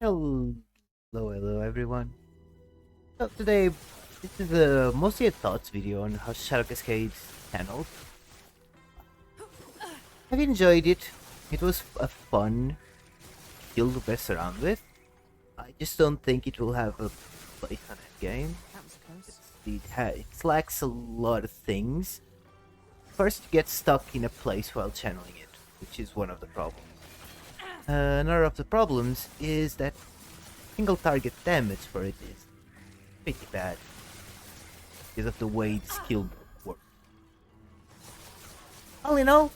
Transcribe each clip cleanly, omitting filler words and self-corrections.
Hello, hello everyone. So today, this is mostly a thoughts video on how Shadow Cascade channeled. I've enjoyed it. It was a fun skill to mess around with. I just don't think it will have a place on that game. That was close. It lacks a lot of things. First, you get stuck in a place while channeling it, which is one of the problems. Another of the problems is that single target damage for it is pretty bad because of the way the skill works. All in all,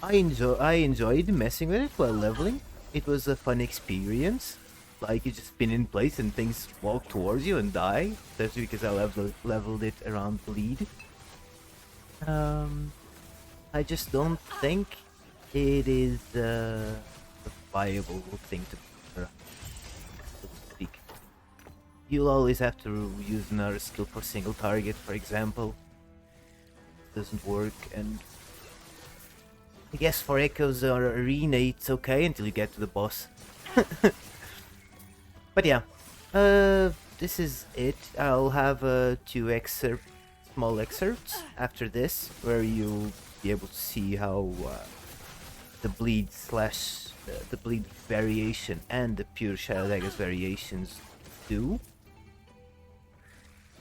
I enjoyed messing with it while leveling. It was a fun experience. Like you just spin in place and things walk towards you and die. That's because I leveled it around bleed. I just don't think it is a viable thing to do, so to speak. You'll always have to use another skill for single target, for example. Doesn't work, and I guess for echoes or arena it's okay until you get to the boss. But yeah, this is it. I'll have two small excerpts after this, where you'll be able to see how the bleed slash the bleed variation and the pure Shadow Daggers variations do.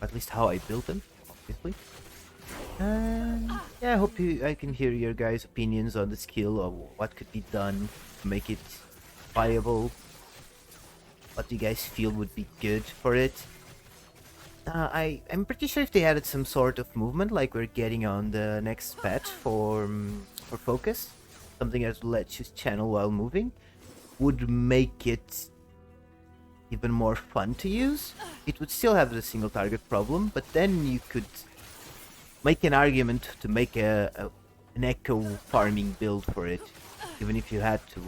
At least how I built them, obviously. And yeah, I hope I can hear your guys' opinions on the skill or what could be done to make it viable. What do you guys feel would be good for it? I'm pretty sure if they added some sort of movement, like we're getting on the next patch for focus, something that lets you channel while moving, would make it even more fun to use. It would still have the single target problem, but then you could make an argument to make an echo farming build for it, even if you had to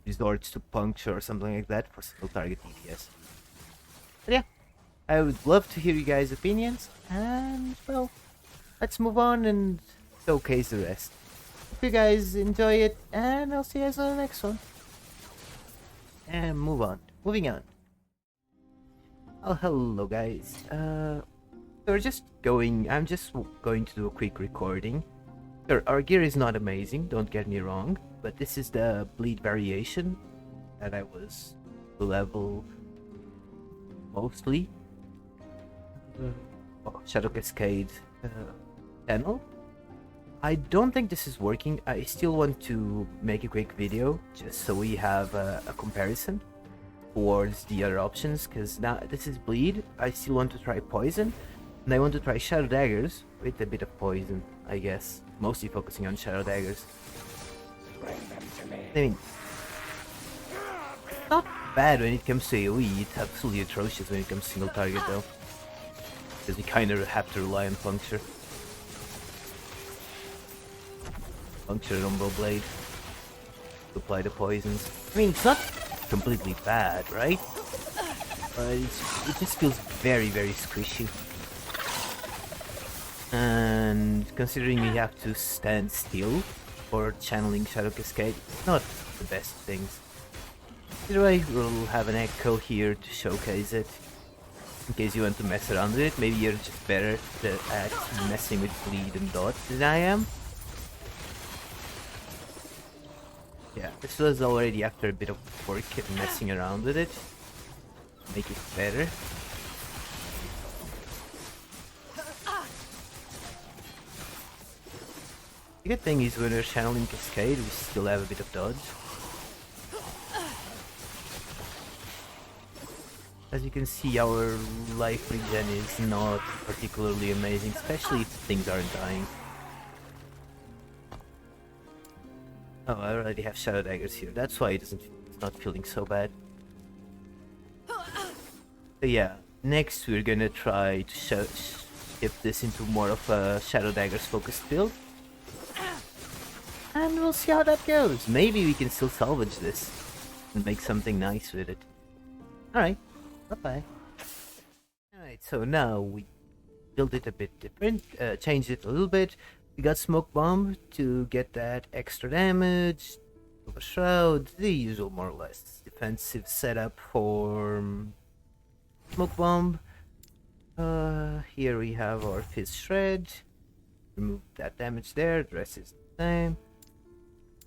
resort to puncture or something like that for single target DPS. But yeah, I would love to hear you guys' opinions, and well, let's move on and showcase the rest. Hope you guys enjoy it, and I'll see you guys on the next one. And moving on. Oh, hello guys. I'm just going to do a quick recording. Sure, our gear is not amazing, don't get me wrong, but this is the bleed variation that I was level mostly. Shadow Cascade channel. I don't think this is working. I still want to make a quick video just so we have a comparison towards the other options, because now this is bleed. I still want to try poison, and I want to try Shadow Daggers with a bit of poison, I guess. Mostly focusing on Shadow Daggers. I mean, not bad when it comes to AoE, it's absolutely atrocious when it comes to single target though. Because we kind of have to rely on puncture. Puncture and Umbral Blade to apply the poisons. I mean, it's not completely bad, right? But it just feels very, very squishy. And considering we have to stand still for channeling Shadow Cascade, it's not the best things. Either way, we'll have an echo here to showcase it. In case you want to mess around with it, maybe you're just better at messing with bleed and dodge than I am. Yeah, this was already after a bit of work and messing around with it. Make it better. The good thing is when we're channeling Cascade, we still have a bit of dodge. As you can see, our life regen is not particularly amazing, especially if things aren't dying. Oh, I already have Shadow Daggers here. That's why it's not feeling so bad. So yeah, next we're gonna try to shift this into more of a Shadow Daggers focused build. And we'll see how that goes. Maybe we can still salvage this and make something nice with it. Alright, bye-bye. Alright, so now we built it a bit different, changed it a little bit. We got Smoke Bomb to get that extra damage, Silver Shroud, the usual more or less defensive setup for Smoke Bomb. Here we have our Fizz Shred. Remove that damage there, the rest is the same.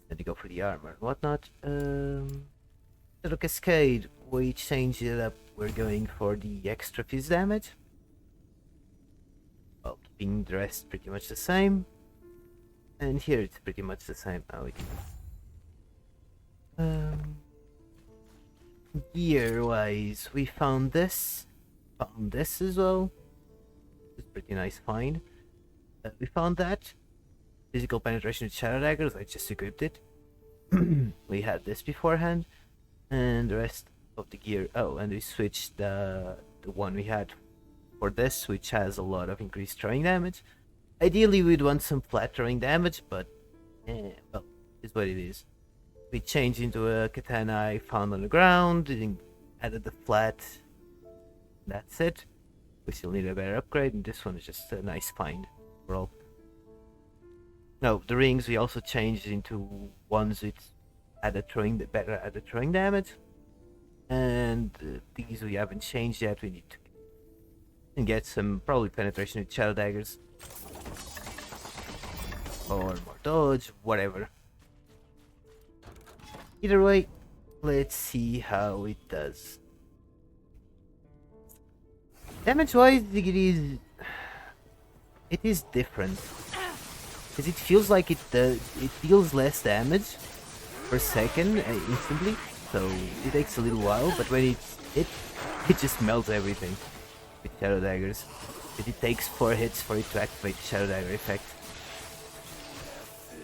Then you go for the armor and whatnot. Shadow Cascade, we change it up. We're going for the extra Fizz damage. Well, keeping the rest pretty much the same. And here it's pretty much the same. Now we can. Gear wise, we found this. Found this as well. It's a pretty nice find. We found that. Physical penetration with Shadow Daggers, I just equipped it. We had this beforehand. And the rest of the gear. Oh, and we switched the one we had for this, which has a lot of increased throwing damage. Ideally, we'd want some flat throwing damage, but well, it's what it is. We changed into a katana I found on the ground, and added the flat. That's it. We still need a better upgrade, and this one is just a nice find overall. No, the rings we also changed into ones with better added throwing damage, and these we haven't changed yet. We need to get some probably penetration with Shadow Daggers or more dodge, whatever. Either way, let's see how it does. Damage wise, it is different, because it feels like it deals less damage per second instantly, so it takes a little while. But when it just melts everything with Shadow Daggers. But it takes 4 hits for it to activate the Shadow Dagger effect,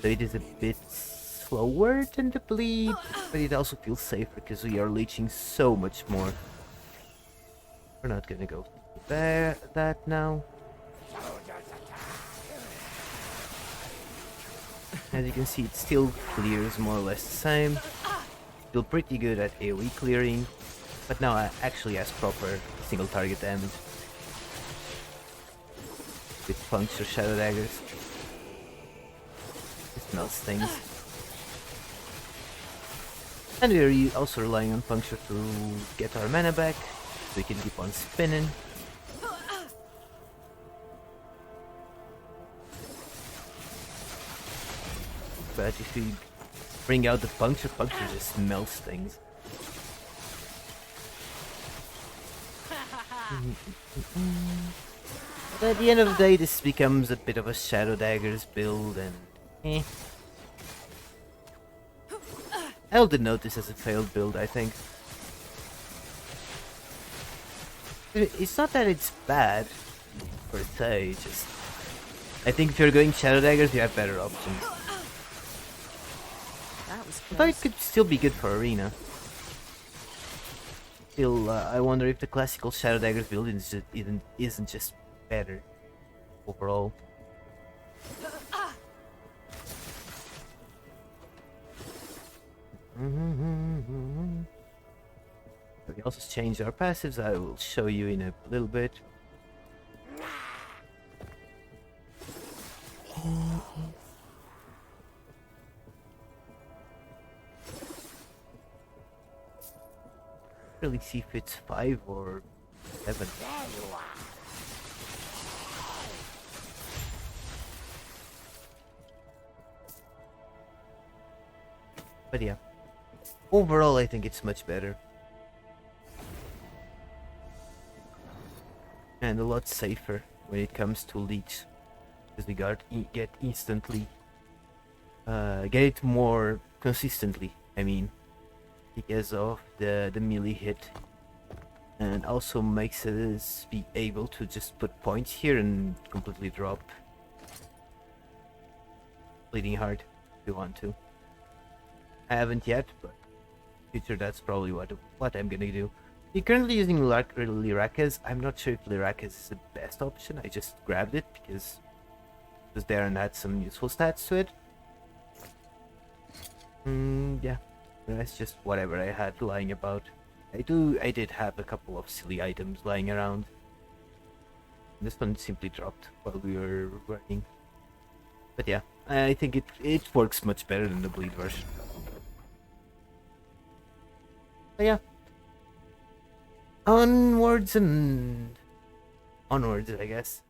so it is a bit slower than the bleed, but it also feels safer because we are leeching so much more. We're not gonna go there that now. As you can see, it still clears more or less the same. Still pretty good at AoE clearing, but now it actually has proper single target damage with puncture Shadow Daggers. It smells things. And we're also relying on puncture to get our mana back, so we can keep on spinning. But if we bring out the puncture just melts things. But at the end of the day, this becomes a bit of a Shadow Daggers build, and I did notice as a failed build, I think. It's not that it's bad, per se, just I think if you're going Shadow Daggers, you have better options. I thought it could still be good for Arena. Still, I wonder if the classical Shadow Daggers build isn't just better overall. We also changed our passives. I will show you in a little bit. Really see if it's 5 or 7. But yeah, overall I think it's much better. And a lot safer when it comes to leech, because we get instantly, get it more consistently, I mean, because of the melee hit, and also makes us be able to just put points here and completely drop Bleeding Heart if we want to. I haven't yet, but in the future that's probably what I'm gonna do. You're currently using Lirakas. I'm not sure if Lirakas is the best option. I just grabbed it because it was there and had some useful stats to it. Yeah, that's just whatever I had lying about. I did have a couple of silly items lying around. This one simply dropped while we were running. But yeah, I think it works much better than the bleed version. But yeah, onwards and onwards, I guess.